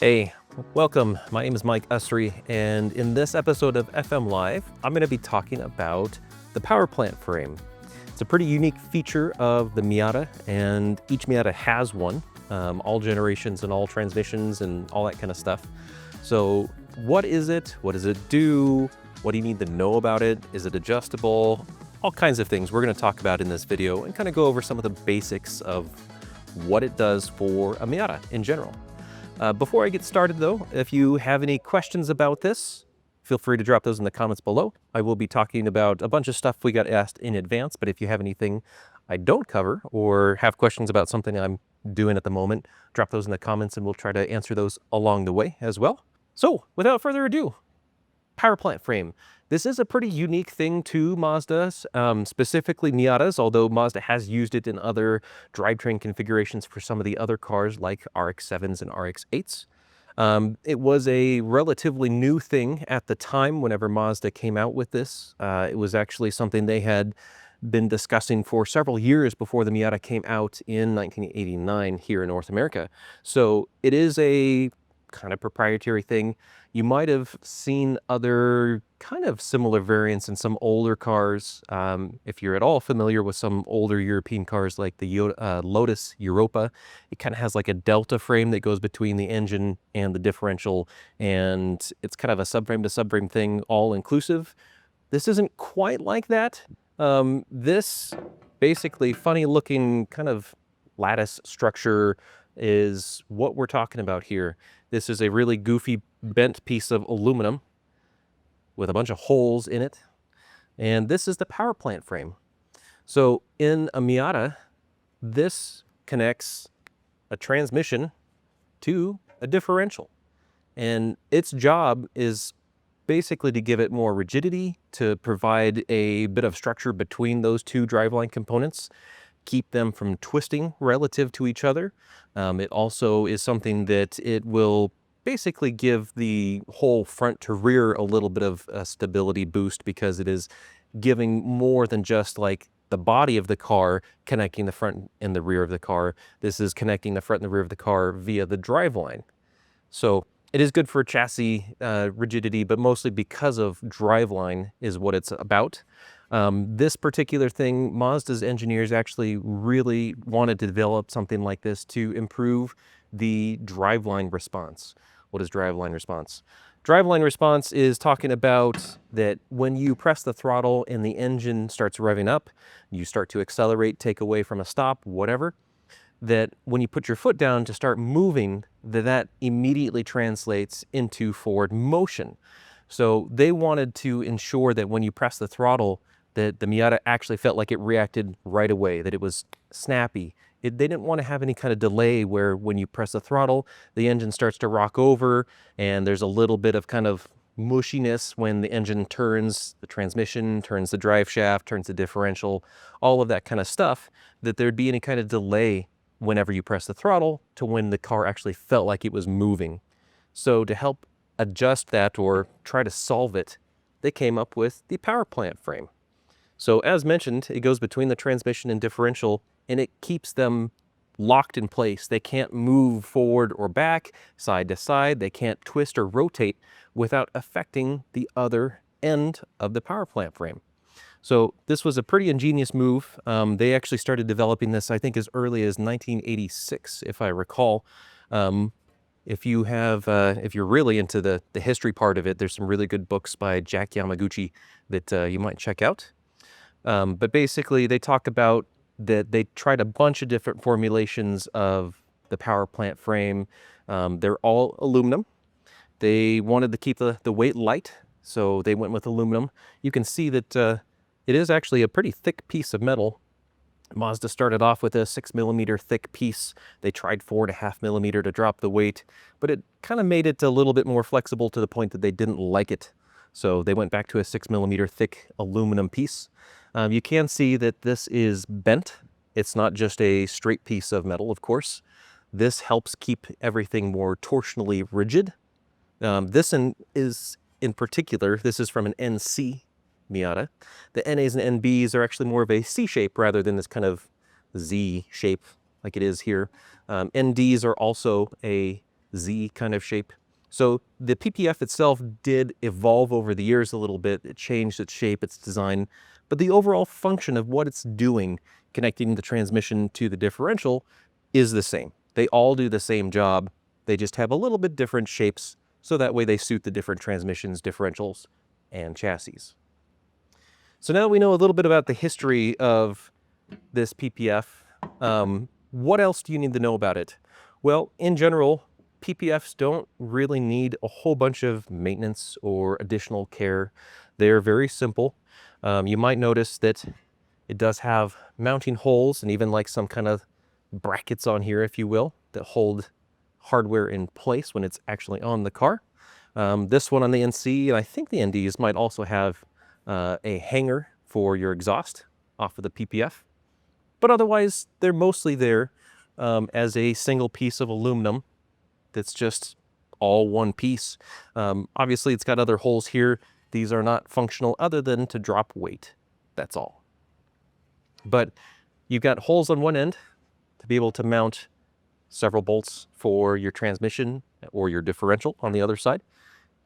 Hey, welcome. My name is Mike Usrey, and in this episode of FM Live, I'm going to be talking about the power plant frame. It's a pretty unique feature of the Miata, and each Miata has one, all generations and all transmissions and all that kind of stuff. So what is it? What does it do? What do you need to know about it? Is it adjustable? All kinds of things we're going to talk about in this video and kind of go over some of the basics of what it does for a Miata in general. Before I get started though, if you have any questions about this, feel free to drop those in the comments below. I will be talking about a bunch of stuff we got asked in advance, but if you have anything I don't cover or have questions about something I'm doing at the moment, drop those in the comments and we'll try to answer those along the way as well. So without further ado, power plant frame. This is a pretty unique thing to Mazda's, specifically Miatas, although Mazda has used it in other drivetrain configurations for some of the other cars like RX-7s and RX-8s. It was a relatively new thing at the time whenever Mazda came out with this. It was actually something they had been discussing for several years before the Miata came out in 1989 here in North America. So it is a kind of proprietary thing. You might have seen other kind of similar variants in some older cars. If you're at all familiar with some older European cars like the Lotus Europa, it kind of has like a delta frame that goes between the engine and the differential, and it's kind of a subframe to subframe thing, all inclusive. This isn't quite like that. This basically funny looking kind of lattice structure is what we're talking about here. This is a really goofy bent piece of aluminum with a bunch of holes in it. And this is the power plant frame. So in a Miata, this connects a transmission to a differential. And its job is basically to give it more rigidity, to provide a bit of structure between those two driveline components, keep them from twisting relative to each other. It also is something that it will basically give the whole front to rear a little bit of a stability boost, because it is giving more than just like the body of the car connecting the front and the rear of the car. This is connecting the front and the rear of the car via the driveline. So it is good for chassis rigidity, but mostly because of driveline is what it's about. This particular thing, Mazda's engineers actually really wanted to develop something like this to improve the driveline response. What is driveline response? Driveline response is talking about that when you press the throttle and the engine starts revving up, you start to accelerate, take away from a stop, whatever, that when you put your foot down to start moving, that immediately translates into forward motion. So they wanted to ensure that when you press the throttle, that the Miata actually felt like it reacted right away, that it was snappy. They didn't want to have any kind of delay where when you press the throttle, the engine starts to rock over and there's a little bit of kind of mushiness when the engine turns the transmission, turns the drive shaft, turns the differential, all of that kind of stuff, that there'd be any kind of delay whenever you press the throttle to when the car actually felt like it was moving. So to help adjust that or try to solve it, they came up with the power plant frame. So as mentioned, it goes between the transmission and differential, and it keeps them locked in place. They can't move forward or back, side to side. They can't twist or rotate without affecting the other end of the power plant frame. So this was a pretty ingenious move. They actually started developing this, I think, as early as 1986, if I recall. If you're really into the history part of it, there's some really good books by Jack Yamaguchi that you might check out. But basically, they talk about that they tried a bunch of different formulations of the power plant frame. They're all aluminum. They wanted to keep the weight light, so they went with aluminum. You can see that it is actually a pretty thick piece of metal. Mazda started off with a 6mm thick piece. They tried 4.5mm to drop the weight, but it kind of made it a little bit more flexible to the point that they didn't like it. So they went back to a 6mm thick aluminum piece. You can see that this is bent. It's not just a straight piece of metal, of course. This helps keep everything more torsionally rigid. This is in particular, this is from an NC Miata. The NAs and NBs are actually more of a C shape rather than this kind of Z shape like it is here. NDs are also a Z kind of shape. So the PPF itself did evolve over the years a little bit. It changed its shape, its design, but the overall function of what it's doing, connecting the transmission to the differential, is the same. They all do the same job. They just have a little bit different shapes, so that way they suit the different transmissions, differentials, and chassis. So now we know a little bit about the history of this PPF. What else do you need to know about it? Well, in general, PPFs don't really need a whole bunch of maintenance or additional care. They're very simple. You might notice that it does have mounting holes and even like some kind of brackets on here, if you will, that hold hardware in place when it's actually on the car. This one on the NC, and I think the NDs might also have a hanger for your exhaust off of the PPF. But otherwise, they're mostly there as a single piece of aluminum that's just all one piece. Obviously, it's got other holes here. These are not functional other than to drop weight. That's all. But you've got holes on one end to be able to mount several bolts for your transmission or your differential on the other side.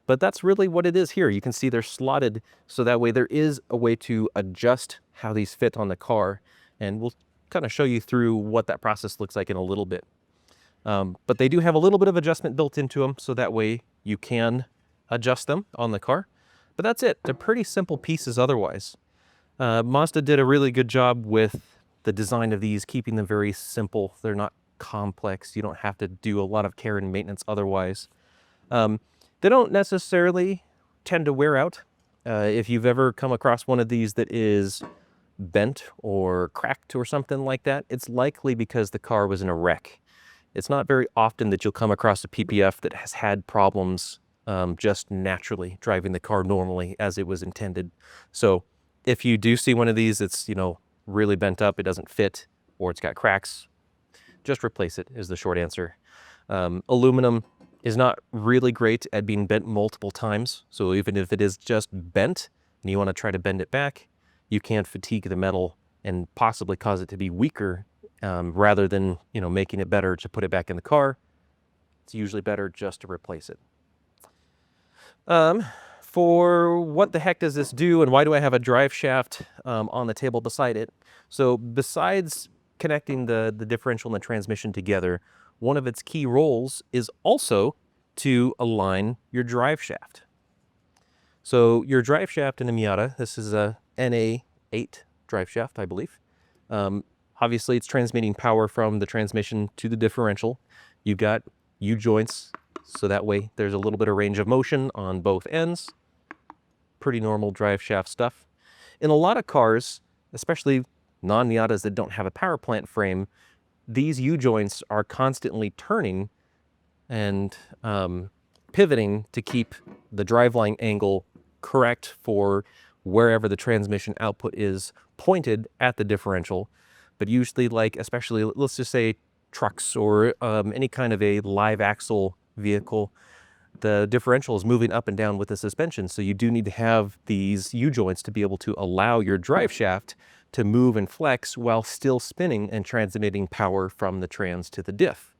But that's really what it is here. You can see they're slotted, so that way there is a way to adjust how these fit on the car. And we'll kind of show you through what that process looks like in a little bit. But they do have a little bit of adjustment built into them, so that way you can adjust them on the car. But that's it. They're pretty simple pieces otherwise. Mazda did a really good job with the design of these, keeping them very simple. They're not complex. You don't have to do a lot of care and maintenance otherwise. They don't necessarily tend to wear out. If you've ever come across one of these that is bent or cracked or something like that, it's likely because the car was in a wreck. It's not very often that you'll come across a PPF that has had problems just naturally driving the car normally as it was intended. So if you do see one of these that's, you know, really bent up, it doesn't fit, or it's got cracks, just replace it is the short answer. Aluminum is not really great at being bent multiple times. So even if it is just bent and you want to try to bend it back, you can fatigue the metal and possibly cause it to be weaker rather than, you know, making it better to put it back in the car. It's usually better just to replace it. For what the heck does this do, and why do I have a drive shaft on the table beside it? So besides connecting the differential and the transmission together, one of its key roles is also to align your drive shaft. So your drive shaft in a Miata, this is a NA8 drive shaft, I believe. Obviously, it's transmitting power from the transmission to the differential. You've got U-joints, so that way there's a little bit of range of motion on both ends. Pretty normal drive shaft stuff. In a lot of cars, especially non-Miatas that don't have a power plant frame, these U-joints are constantly turning and pivoting to keep the driveline angle correct for wherever the transmission output is pointed at the differential. But usually, like, especially, let's just say trucks or any kind of a live axle vehicle, the differential is moving up and down with the suspension. So you do need to have these U-joints to be able to allow your drive shaft to move and flex while still spinning and transmitting power from the trans to the diff.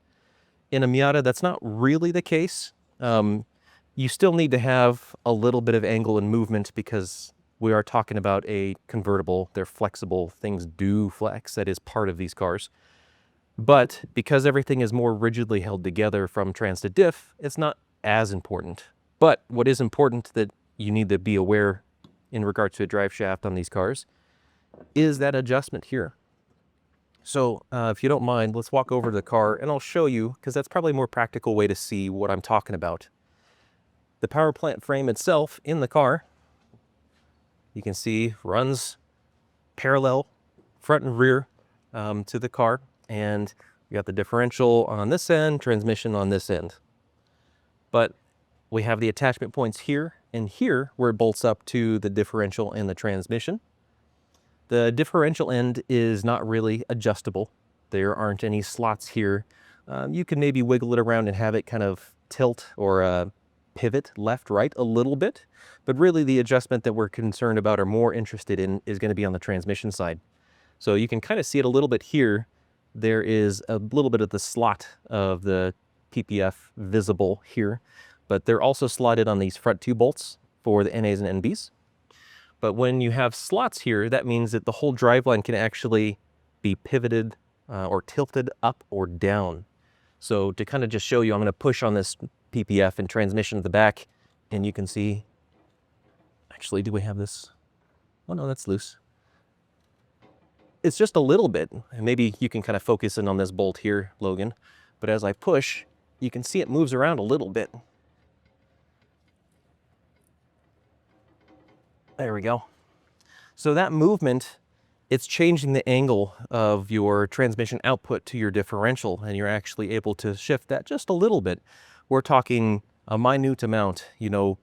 In a Miata, that's not really the case. You still need to have a little bit of angle and movement because we are talking about a convertible. They're flexible. Things do flex. That is part of these cars. But because everything is more rigidly held together from trans to diff, it's not as important. But what is important that you need to be aware in regard to a drive shaft on these cars is that adjustment here. So if you don't mind, let's walk over to the car and I'll show you, because that's probably a more practical way to see what I'm talking about. The power plant frame itself in the car, you can see, runs parallel front and rear to the car. And we got the differential on this end, transmission on this end. But we have the attachment points here and here where it bolts up to the differential and the transmission. The differential end is not really adjustable. There aren't any slots here. You can maybe wiggle it around and have it kind of tilt or pivot left, right a little bit. But really the adjustment that we're concerned about or more interested in is going to be on the transmission side. So you can kind of see it a little bit here. There is a little bit of the slot of the PPF visible here, but they're also slotted on these front two bolts for the NAs and NBs. But when you have slots here, that means that the whole driveline can actually be pivoted or tilted up or down. So to kind of just show you, I'm going to push on this PPF and transmission at the back, and you can see, actually, do we have this? Oh no, that's loose. It's just a little bit, and maybe you can kind of focus in on this bolt here, Logan. But as I push, you can see it moves around a little bit. There we go. So that movement, it's changing the angle of your transmission output to your differential, and you're actually able to shift that just a little bit. We're talking a minute amount, you know,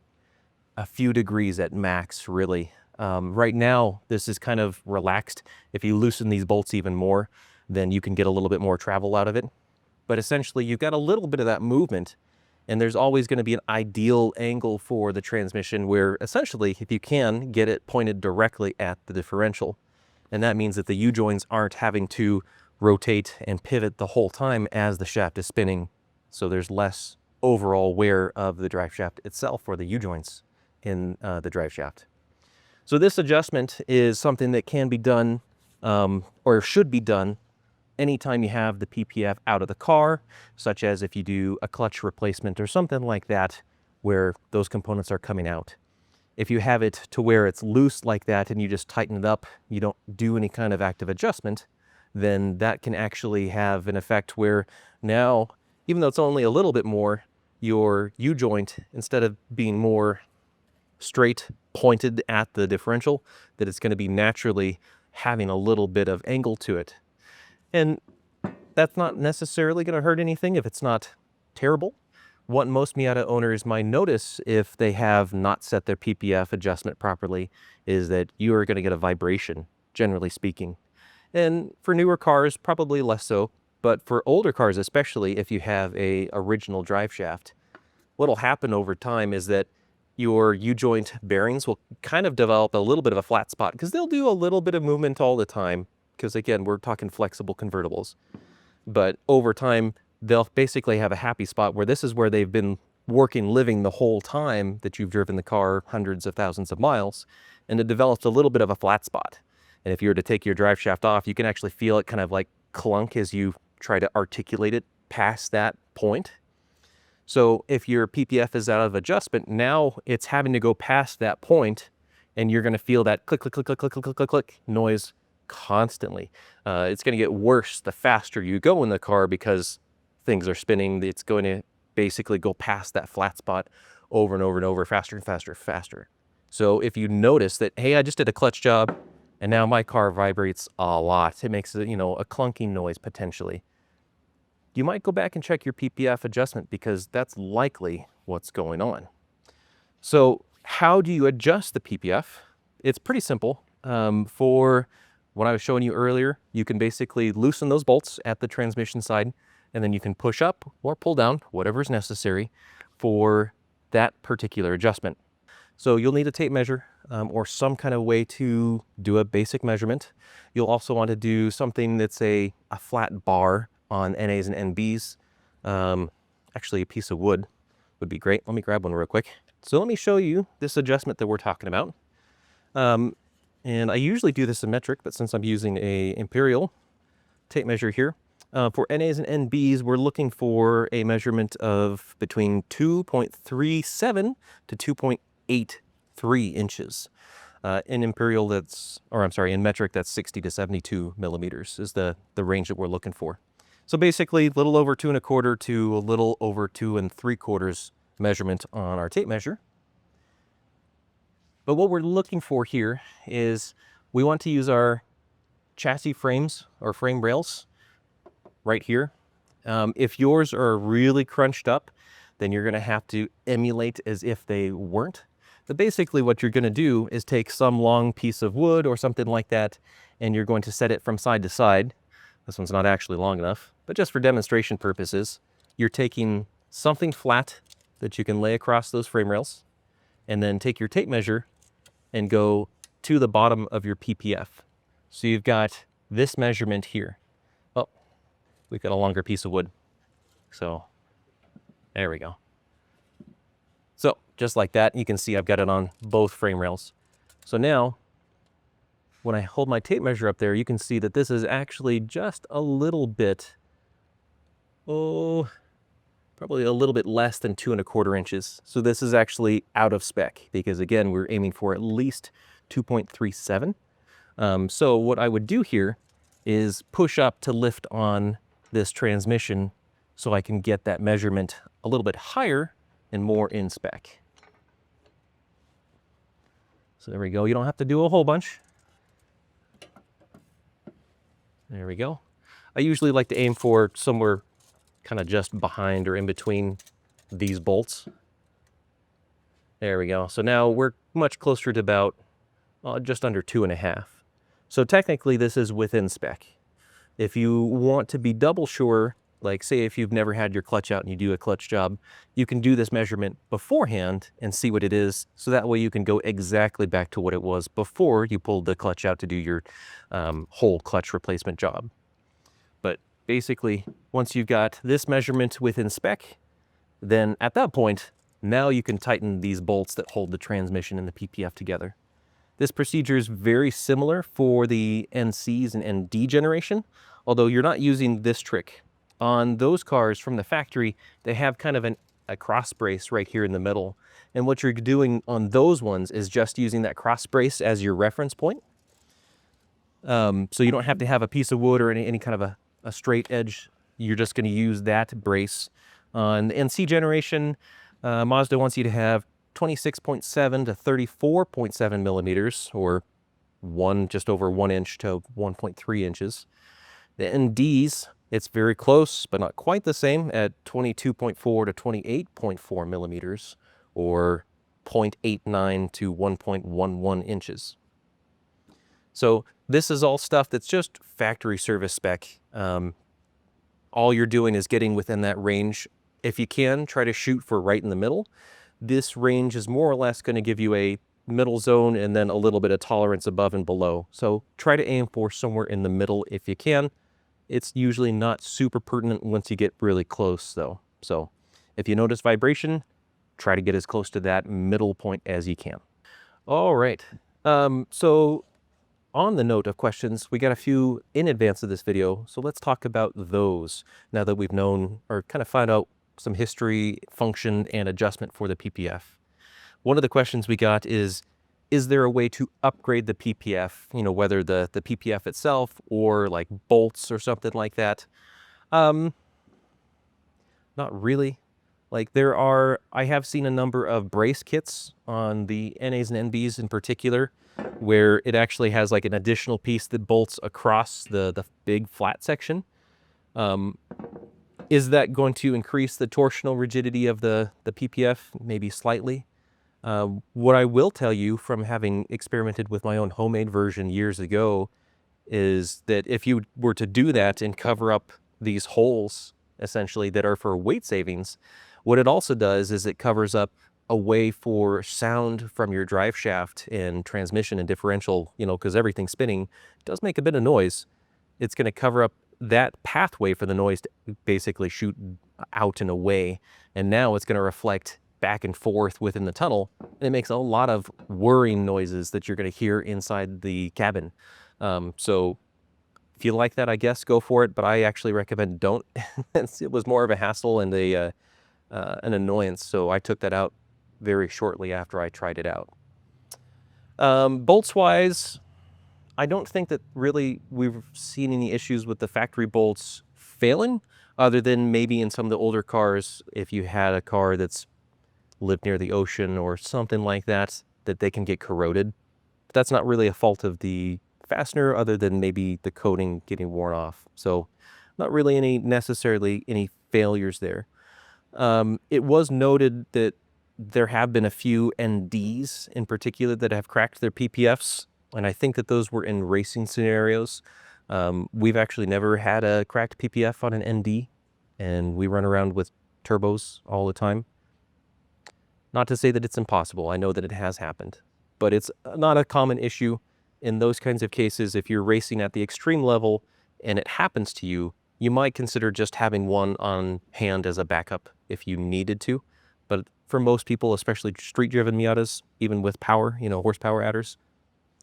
a few degrees at max, really. Right now, this is kind of relaxed. If you loosen these bolts even more, then you can get a little bit more travel out of it. But essentially, you've got a little bit of that movement, and there's always going to be an ideal angle for the transmission where essentially, if you can, get it pointed directly at the differential. And that means that the U-joints aren't having to rotate and pivot the whole time as the shaft is spinning. So there's less overall wear of the drive shaft itself or the U-joints in the drive shaft. So this adjustment is something that can be done or should be done anytime you have the PPF out of the car, such as if you do a clutch replacement or something like that, where those components are coming out. If you have it to where it's loose like that and you just tighten it up, you don't do any kind of active adjustment, then that can actually have an effect where now, even though it's only a little bit more, your U-joint, instead of being more straight pointed at the differential, that it's going to be naturally having a little bit of angle to it. And that's not necessarily going to hurt anything if it's not terrible. What most Miata owners might notice if they have not set their PPF adjustment properly is that you are going to get a vibration, generally speaking. And for newer cars, probably less so. But for older cars, especially if you have a original drive shaft, what'll happen over time is that your U-joint bearings will kind of develop a little bit of a flat spot because they'll do a little bit of movement all the time. Because again, we're talking flexible convertibles. But over time, they'll basically have a happy spot where this is where they've been working, living the whole time that you've driven the car hundreds of thousands of miles, and it develops a little bit of a flat spot. And if you were to take your drive shaft off, you can actually feel it kind of like clunk as you try to articulate it past that point. So if your PPF is out of adjustment, now it's having to go past that point, and you're going to feel that click, click, click, click, click, click, click, click noise constantly. It's going to get worse the faster you go in the car because things are spinning. It's going to basically go past that flat spot over and over and over, faster and faster and faster. So if you notice that, hey, I just did a clutch job and now my car vibrates a lot, it makes a, you know, a clunking noise potentially, you might go back and check your PPF adjustment because that's likely what's going on. So how do you adjust the PPF? It's pretty simple. For what I was showing you earlier, you can basically loosen those bolts at the transmission side, and then you can push up or pull down, whatever is necessary for that particular adjustment. So you'll need a tape measure or some kind of way to do a basic measurement. You'll also want to do something that's a flat bar on NAs and NBs. Actually, a piece of wood would be great. Let me grab one real quick. So let me show you this adjustment that we're talking about. And I usually do this in metric, but since I'm using a imperial tape measure here, for NAs and NBs, we're looking for a measurement of between 2.37 to 2.83 inches. In imperial, in metric, that's 60 to 72 millimeters is the range that we're looking for. So basically, a little over 2 1/4 to a little over 2 3/4 measurement on our tape measure. But what we're looking for here is we want to use our chassis frames or frame rails right here. If yours are really crunched up, then you're going to have to emulate as if they weren't. But basically what you're going to do is take some long piece of wood or something like that, and you're going to set it from side to side. This one's not actually long enough, but just for demonstration purposes, you're taking something flat that you can lay across those frame rails, and then take your tape measure and go to the bottom of your PPF. So you've got this measurement here. Oh, we've got a longer piece of wood. So There we go. So just like that, you can see I've got it on both frame rails. So now, when I hold my tape measure up there, you can see that this is actually just a little bit, probably a little bit less than 2¼ inches. So this is actually out of spec because again, we're aiming for at least 2.37. So what I would do here is push up to lift on this transmission so I can get that measurement a little bit higher and more in spec. So there we go. You don't have to do a whole bunch. There we go. I usually like to aim for somewhere kind of just behind or in between these bolts. There we go. So now we're much closer to about just under 2.5. So technically this is within spec. If you want to be double sure, like say if you've never had your clutch out and you do a clutch job, you can do this measurement beforehand and see what it is. So that way you can go exactly back to what it was before you pulled the clutch out to do your whole clutch replacement job. But basically, once you've got this measurement within spec, then at that point, now you can tighten these bolts that hold the transmission and the PPF together. This procedure is very similar for the NCs and ND generation, although you're not using this trick. On those cars from the factory, they have kind of a cross brace right here in the middle. And what you're doing on those ones is just using that cross brace as your reference point. So you don't have to have a piece of wood or any kind of a straight edge. You're just going to use that brace. On the NC generation, Mazda wants you to have 26.7 to 34.7 millimeters, or just over 1 inch to 1.3 inches. The NDs, it's very close, but not quite the same at 22.4 to 28.4 millimeters, or 0.89 to 1.11 inches. So this is all stuff that's just factory service spec. All you're doing is getting within that range. If you can, try to shoot for right in the middle. This range is more or less going to give you a middle zone and then a little bit of tolerance above and below. So try to aim for somewhere in the middle if you can. It's usually not super pertinent once you get really close though. So if you notice vibration, try to get as close to that middle point as you can. All right. So on the note of questions, we got a few in advance of this video. So let's talk about those now that we've known or kind of find out some history, function, and adjustment for the PPF. One of the questions we got is there a way to upgrade the PPF, whether the PPF itself or like bolts or something like that? Not really. Like I have seen a number of brace kits on the NAs and NBs in particular, where it actually has like an additional piece that bolts across the big flat section. Is that going to increase the torsional rigidity of the PPF? Maybe slightly. What I will tell you from having experimented with my own homemade version years ago is that if you were to do that and cover up these holes, essentially, that are for weight savings, what it also does is it covers up a way for sound from your drive shaft and transmission and differential, because everything's spinning, does make a bit of noise. It's going to cover up that pathway for the noise to basically shoot out and away. And now it's going to reflect back and forth within the tunnel. And it makes a lot of whirring noises that you're going to hear inside the cabin. So if you like that, I guess, go for it. But I actually recommend don't. It was more of a hassle and an annoyance. So I took that out very shortly after I tried it out. Bolts-wise, I don't think that really we've seen any issues with the factory bolts failing, other than maybe in some of the older cars, if you had a car that's lived near the ocean or something like that, that they can get corroded. But that's not really a fault of the fastener, other than maybe the coating getting worn off. So not really necessarily any failures there. It was noted that there have been a few NDs in particular that have cracked their PPFs. And I think that those were in racing scenarios. We've actually never had a cracked PPF on an ND, and we run around with turbos all the time. Not to say that it's impossible. I know that it has happened, but it's not a common issue in those kinds of cases. If you're racing at the extreme level and it happens to you, you might consider just having one on hand as a backup if you needed to. But for most people, especially street-driven Miatas, even with power, horsepower adders,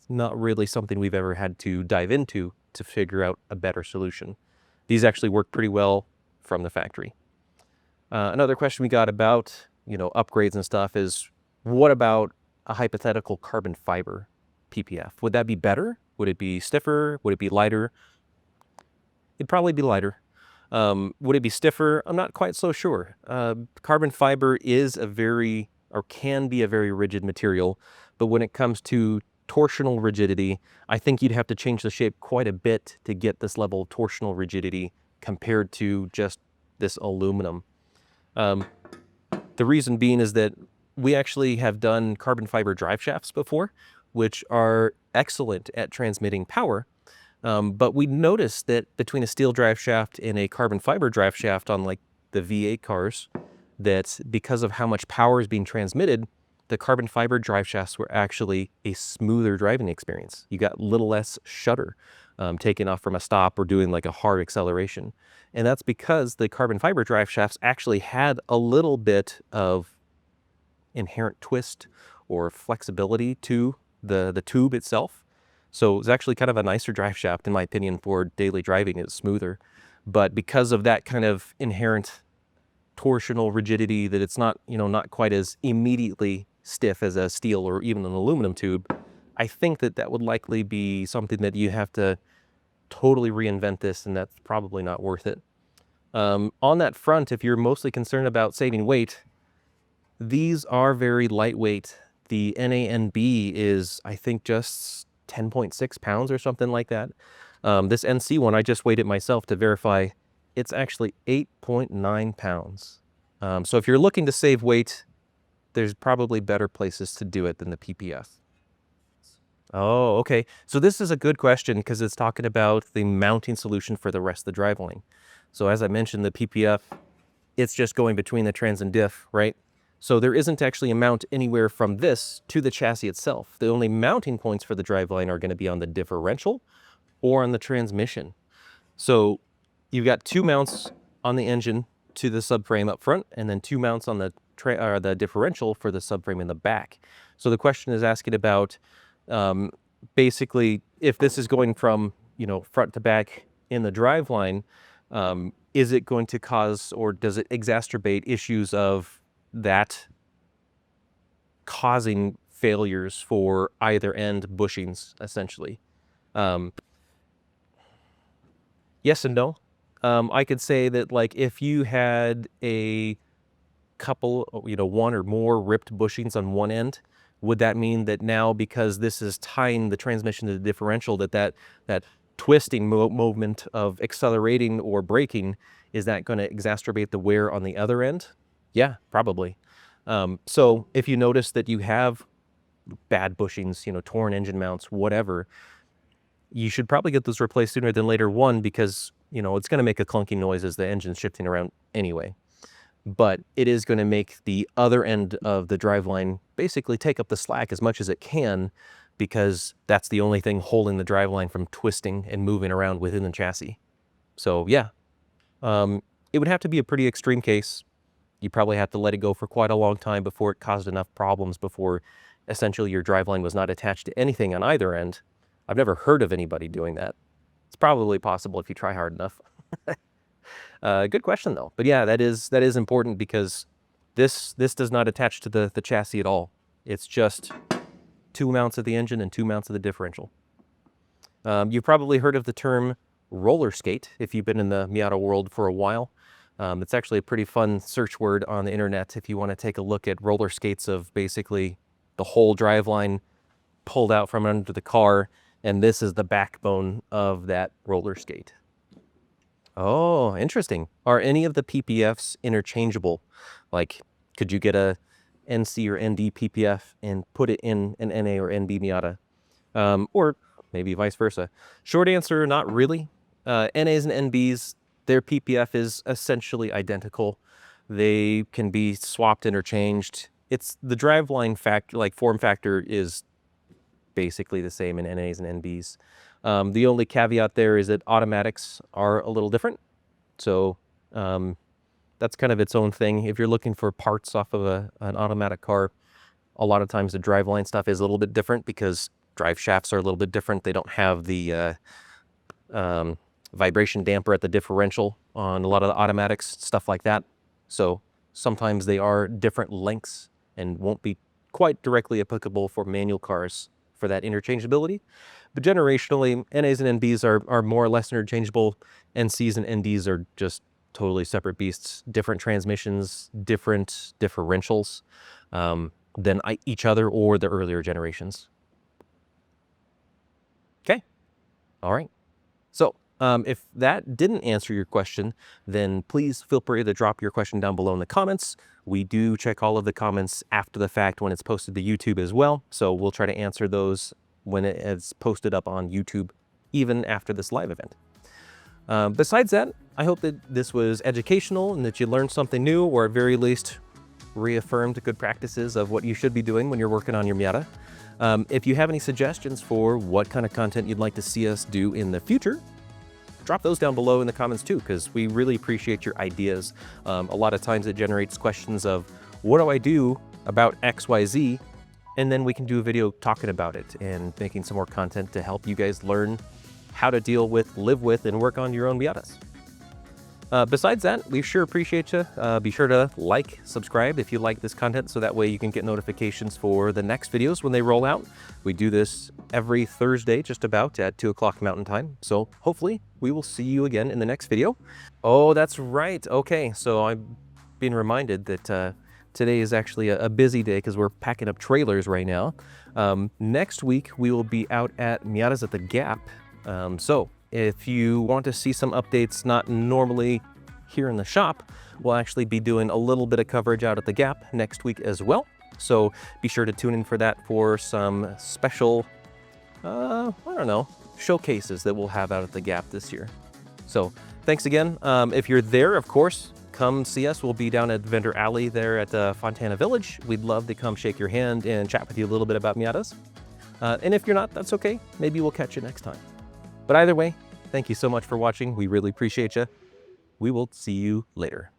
not really something we've ever had to dive into to figure out a better solution. These actually work pretty well from the factory. Another question we got about, upgrades and stuff is, what about a hypothetical carbon fiber PPF? Would that be better? Would it be stiffer? Would it be lighter? It'd probably be lighter. Would it be stiffer? I'm not quite so sure. Carbon fiber is can be a very rigid material, but when it comes to torsional rigidity, I think you'd have to change the shape quite a bit to get this level of torsional rigidity compared to just this aluminum. The reason being is that we actually have done carbon fiber drive shafts before, which are excellent at transmitting power. But we noticed that between a steel drive shaft and a carbon fiber drive shaft on like the V8 cars, that because of how much power is being transmitted, the carbon fiber drive shafts were actually a smoother driving experience. You got a little less shudder taking off from a stop or doing like a hard acceleration. And that's because the carbon fiber drive shafts actually had a little bit of inherent twist or flexibility to the tube itself. So it's actually kind of a nicer drive shaft, in my opinion, for daily driving. It's smoother. But because of that kind of inherent torsional rigidity, that it's not, not quite as immediately stiff as a steel or even an aluminum tube, I think that would likely be something that you have to totally reinvent this, and that's probably not worth it. On that front, if you're mostly concerned about saving weight, these are very lightweight. The NANB is, I think, just 10.6 pounds or something like that. This NC one, I just weighed it myself to verify. It's actually 8.9 pounds. So if you're looking to save weight, there's probably better places to do it than the PPF. Oh, okay. So this is a good question because it's talking about the mounting solution for the rest of the driveline. So as I mentioned, the PPF, it's just going between the trans and diff, right? So there isn't actually a mount anywhere from this to the chassis itself. The only mounting points for the driveline are going to be on the differential or on the transmission. So you've got two mounts on the engine to the subframe up front, and then two mounts on the differential for the subframe in the back. So the question is asking about basically if this is going from front to back in the driveline, is it going to cause, or does it exacerbate issues of that causing failures for either end bushings, essentially? Yes and no. I could say that, like, if you had a couple, one or more ripped bushings on one end, would that mean that now, because this is tying the transmission to the differential, that twisting movement of accelerating or braking, is that going to exacerbate the wear on the other end? Yeah, probably. So if you notice that you have bad bushings, torn engine mounts, whatever, you should probably get those replaced sooner than later. One, because, it's going to make a clunky noise as the engine's shifting around anyway. But it is going to make the other end of the driveline basically take up the slack as much as it can, because that's the only thing holding the driveline from twisting and moving around within the chassis. So yeah, it would have to be a pretty extreme case. You probably have to let it go for quite a long time before it caused enough problems, before essentially your driveline was not attached to anything on either end. I've never heard of anybody doing that. It's probably possible if you try hard enough. Good question though. But yeah, that is important, because this does not attach to the chassis at all. It's just two mounts of the engine and two mounts of the differential. You've probably heard of the term roller skate if you've been in the Miata world for a while. It's actually a pretty fun search word on the internet if you want to take a look at roller skates of basically the whole driveline pulled out from under the car, and this is the backbone of that roller skate. Oh, interesting. Are any of the PPFs interchangeable? Like, could you get a NC or ND PPF and put it in an NA or NB Miata? Or maybe vice versa? Short answer, not really. NAs and NBs, their PPF is essentially identical. They can be swapped, interchanged. It's the driveline form factor is basically the same in NAs and NBs. The only caveat there is that automatics are a little different. So that's kind of its own thing. If you're looking for parts off of an automatic car, a lot of times the driveline stuff is a little bit different because drive shafts are a little bit different. They don't have the vibration damper at the differential on a lot of the automatics, stuff like that. So sometimes they are different lengths and won't be quite directly applicable for manual cars for that interchangeability. But generationally, NAs and NBs are more or less interchangeable. NCs and NDs are just totally separate beasts, different transmissions, different differentials than each other or the earlier generations. Okay, all right. So if that didn't answer your question, then please feel free to drop your question down below in the comments. We do check all of the comments after the fact when it's posted to YouTube as well. So we'll try to answer those when it is posted up on YouTube, even after this live event. Besides that, I hope that this was educational and that you learned something new, or at very least reaffirmed good practices of what you should be doing when you're working on your Miata. If you have any suggestions for what kind of content you'd like to see us do in the future, drop those down below in the comments too, because we really appreciate your ideas. A lot of times it generates questions of, what do I do about XYZ? And then we can do a video talking about it and making some more content to help you guys learn how to deal with, live with, and work on your own Miatas. Besides that, we sure appreciate you. Be sure to like, subscribe if you like this content, so that way you can get notifications for the next videos when they roll out. We do this every Thursday, just about at 2 o'clock Mountain Time. So hopefully we will see you again in the next video. Oh, that's right. Okay, so I'm being reminded that today is actually a busy day because we're packing up trailers right now. Next week, we will be out at Miata's at the Gap. So if you want to see some updates not normally here in the shop, we'll actually be doing a little bit of coverage out at the Gap next week as well. So be sure to tune in for that, for some special, I don't know, showcases that we'll have out at the Gap this year. So thanks again. If you're there, of course, come see us. We'll be down at Vendor Alley there at Fontana Village. We'd love to come shake your hand and chat with you a little bit about Miatas. And if you're not, that's okay. Maybe we'll catch you next time. But either way, thank you so much for watching. We really appreciate you. We will see you later.